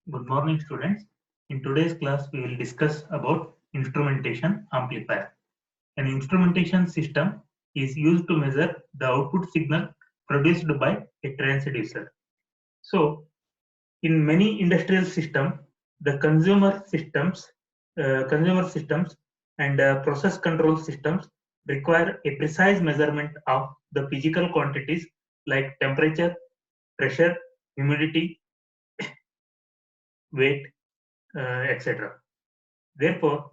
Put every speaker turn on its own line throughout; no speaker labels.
Good morning, students. In today's class, we will discuss about instrumentation amplifier. An instrumentation system is used to measure the output signal produced by a transducer. So, in many industrial systems, the consumer systems and process control systems require a precise measurement of the physical quantities like temperature, pressure, humidity, weight, etc. Therefore,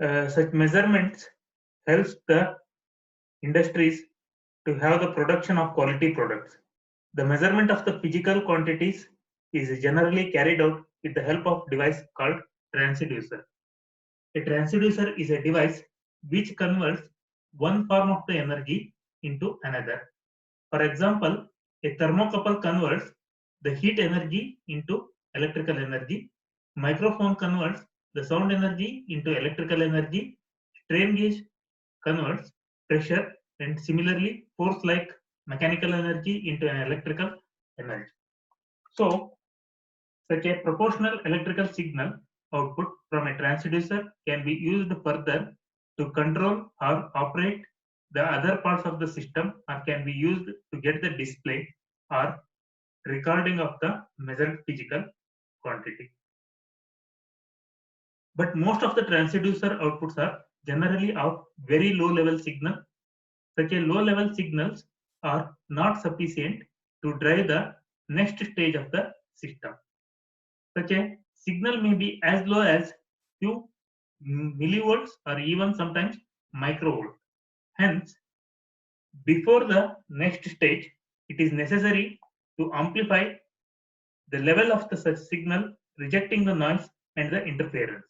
such measurements helps the industries to have the production of quality products. The measurement of the physical quantities is generally carried out with the help of device called transducer. A transducer is a device which converts one form of the energy into another. For example, a thermocouple converts the heat energy into electrical energy. Microphone converts the sound energy into electrical energy. Strain gauge converts pressure and similarly force like mechanical energy into an electrical energy. So, such a proportional electrical signal output from a transducer can be used further to control or operate the other parts of the system or can be used to get the display or recording of the measured physical quantity. But most of the transducer outputs are generally of very low level signal. Such a low level signals are not sufficient to drive the next stage of the system. Such a signal may be as low as few millivolts or even sometimes microvolt. Hence, before the next stage, it is necessary to amplify the level of the such signal, rejecting the noise and the interference.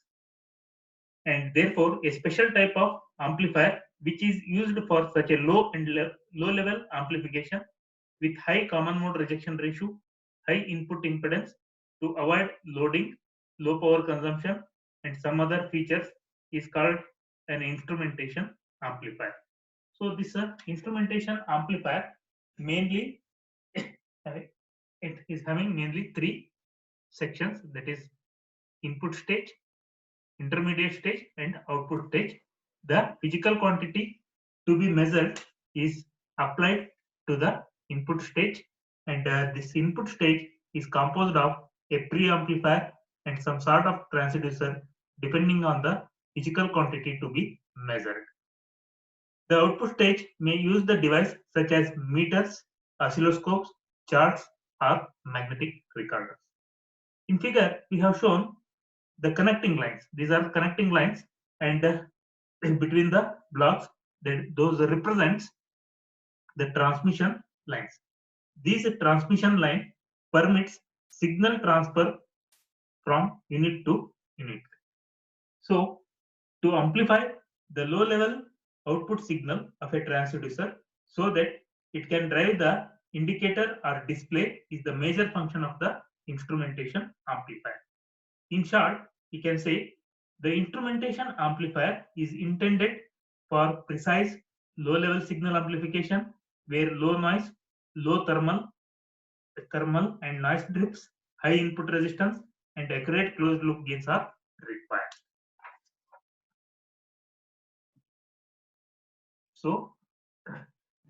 And therefore, a special type of amplifier which is used for such a low level amplification with high common mode rejection ratio, high input impedance to avoid loading, low power consumption, and some other features is called an instrumentation amplifier. So this instrumentation amplifier mainly it is having mainly three sections, that is input stage, intermediate stage and output stage. The physical quantity to be measured is applied to the input stage, and this input stage is composed of a preamplifier and some sort of transducer depending on the physical quantity to be measured. The output stage may use the device such as meters, oscilloscopes, charts, or magnetic recorders. In figure, we have shown the connecting lines. These are connecting lines, and between the blocks, those represents the transmission lines. These transmission line permits signal transfer from unit to unit. So, to amplify the low level output signal of a transducer so that it can drive the indicator or display is the major function of the instrumentation amplifier. In short, we can say the instrumentation amplifier is intended for precise low level signal amplification where low noise, low thermal and noise drips, high input resistance and accurate closed loop gains are required. So,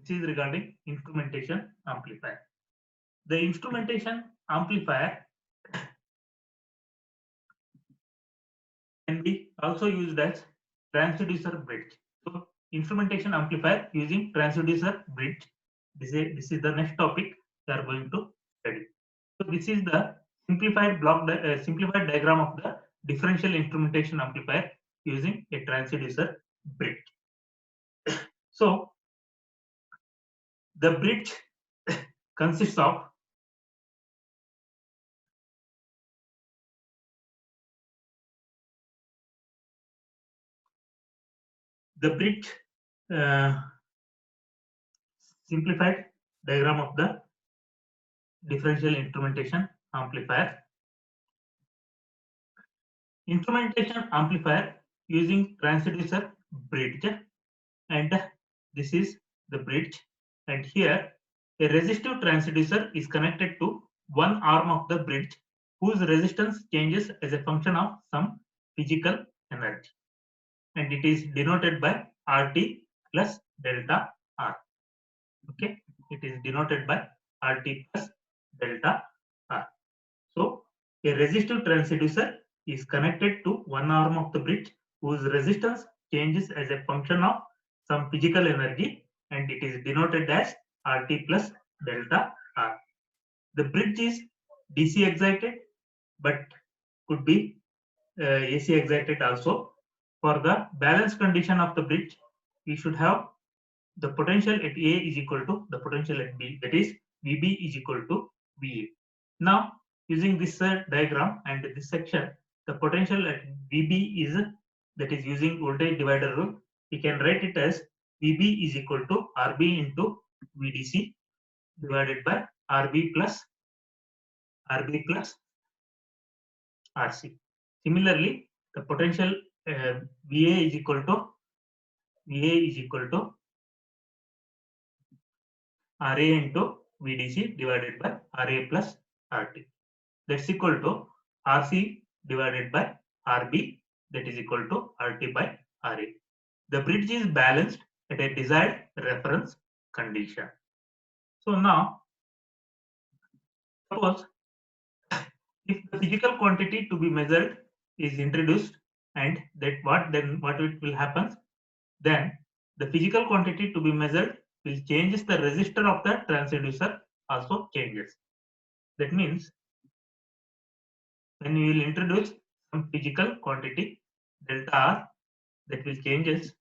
this is regarding instrumentation amplifier. The instrumentation amplifier can be also used as transducer bridge. So, instrumentation amplifier using transducer bridge. This is the next topic we are going to study. So, this is the simplified diagram of the differential instrumentation amplifier using a transducer bridge. So, the bridge consists of the bridge simplified diagram of the differential instrumentation amplifier. Instrumentation amplifier using transducer bridge, and this is the bridge, and here a resistive transducer is connected to one arm of the bridge whose resistance changes as a function of some physical energy, and it is denoted by RT plus delta R. Okay, it is denoted by RT plus delta R. So a resistive transducer is connected to one arm of the bridge whose resistance changes as a function of some physical energy, and it is denoted as RT plus delta R. The bridge is DC excited, but could be AC excited also. For the balance condition of the bridge, we should have the potential at A is equal to the potential at B, that is VB is equal to VA. Now, using this diagram and this section, the potential at VB is, that is using voltage divider rule, we can write it as VB is equal to RB into VDC divided by RB plus RC. Similarly, the potential VA is equal to RA into VDC divided by RA plus RT. That's equal to RC divided by RB, that is equal to RT by RA. The bridge is balanced at a desired reference condition. So now, suppose if the physical quantity to be measured is introduced, and that what it will happen, then the physical quantity to be measured will changes the resistor of the transducer also changes. That means when we will introduce some physical quantity delta R, that will changes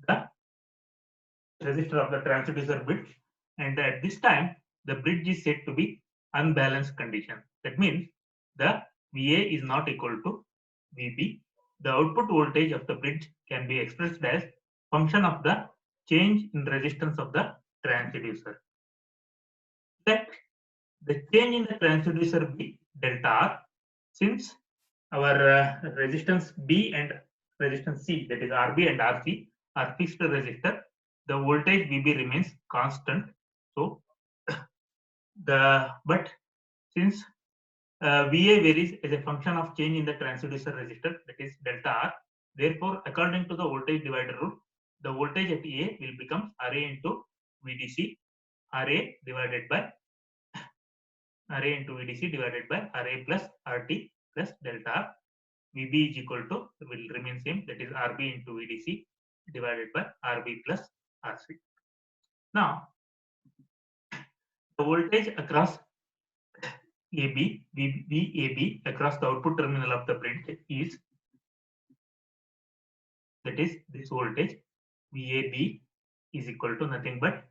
the resistor of the transducer bridge, and at this time the bridge is said to be unbalanced condition. That means the VA is not equal to VB. The output voltage of the bridge can be expressed as function of the change in resistance of the transducer. Let the change in the transducer be delta R. Since our resistance B and resistance C, that is RB and RC, are fixed resistor, the voltage VB remains constant. So but since VA varies as a function of change in the transducer resistor, that is delta R, therefore according to the voltage divider rule, the voltage at A will become RA into VDC, RA into VDC divided by RA plus RT plus delta R. VB is equal to, will remain same, that is RB into VDC divided by RB plus RC. Now, the voltage across VAB across the output terminal of the bridge is, that is this voltage VAB is equal to nothing but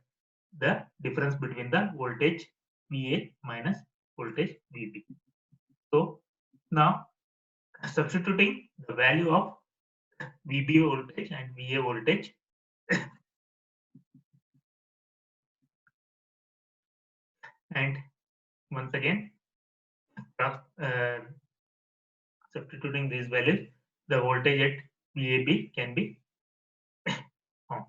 the difference between the voltage VA minus voltage VB. So now substituting the value of VB voltage and VA voltage, and once again substituting these values, the voltage at VAB can be found.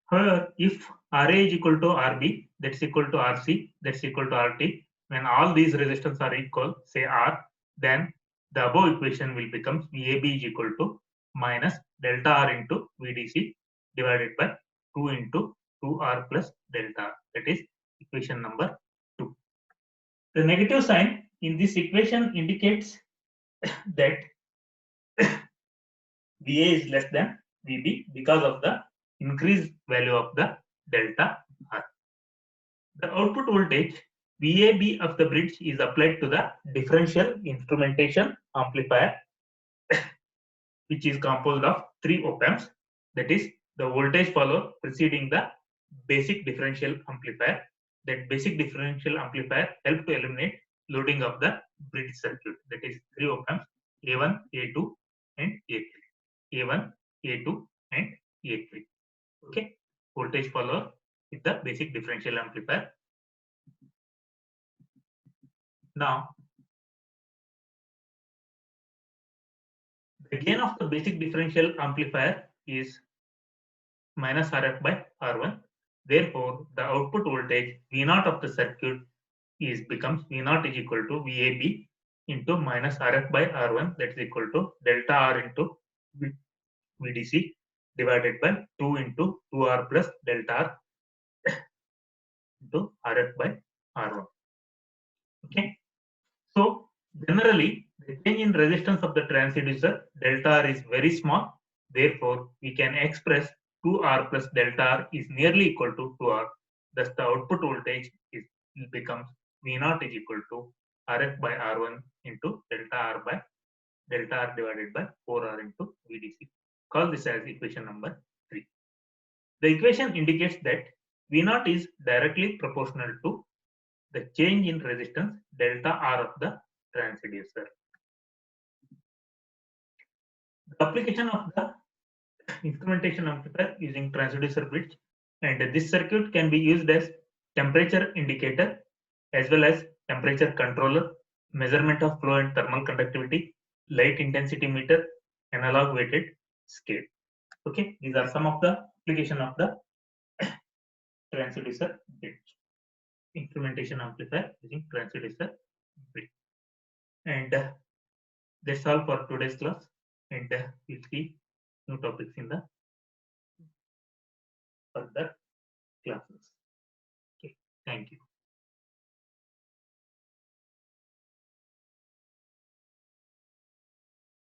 However, if RA is equal to RB, that's equal to RC, that's equal to RT, when all these resistors are equal, say R, then the above equation will become VAB is equal to minus delta R into VDC divided by 2 into 2R plus delta R. That is equation number 2. The negative sign in this equation indicates that VA is less than VB because of the increased value of the delta R. The output voltage VAB of the bridge is applied to the differential instrumentation amplifier, which is composed of 3 op-amps. That is the voltage follower preceding the basic differential amplifier. That basic differential amplifier helps to eliminate loading of the bridge circuit. That is 3 op-amps, A1, A2 and A3. A1, A2 and A3. Okay, voltage follower with the basic differential amplifier. Now, the gain of the basic differential amplifier is minus RF by R1. Therefore, the output voltage V0 of the circuit is becomes V naught is equal to VAB into minus RF by R1, that is equal to delta R into VDC divided by 2 into 2R plus delta R into RF by R1. Okay. So generally, the change in resistance of the transducer delta R is very small. Therefore, we can express 2R plus delta R is nearly equal to 2R. Thus, the output voltage becomes V naught is equal to RF by R1 into delta R by delta R divided by 4R into VDC. Call this as equation number 3. The equation indicates that V naught is directly proportional to the change in resistance delta R of the transducer. The application of the instrumentation amplifier using transducer bridge, and this circuit can be used as temperature indicator as well as temperature controller, measurement of flow and thermal conductivity, light intensity meter, analog weighted scale. Okay, these are some of the application of the transducer bridge, instrumentation amplifier using transducer bridge. And that's all for today's class, and we'll see new topics in the further classes. Okay, thank you.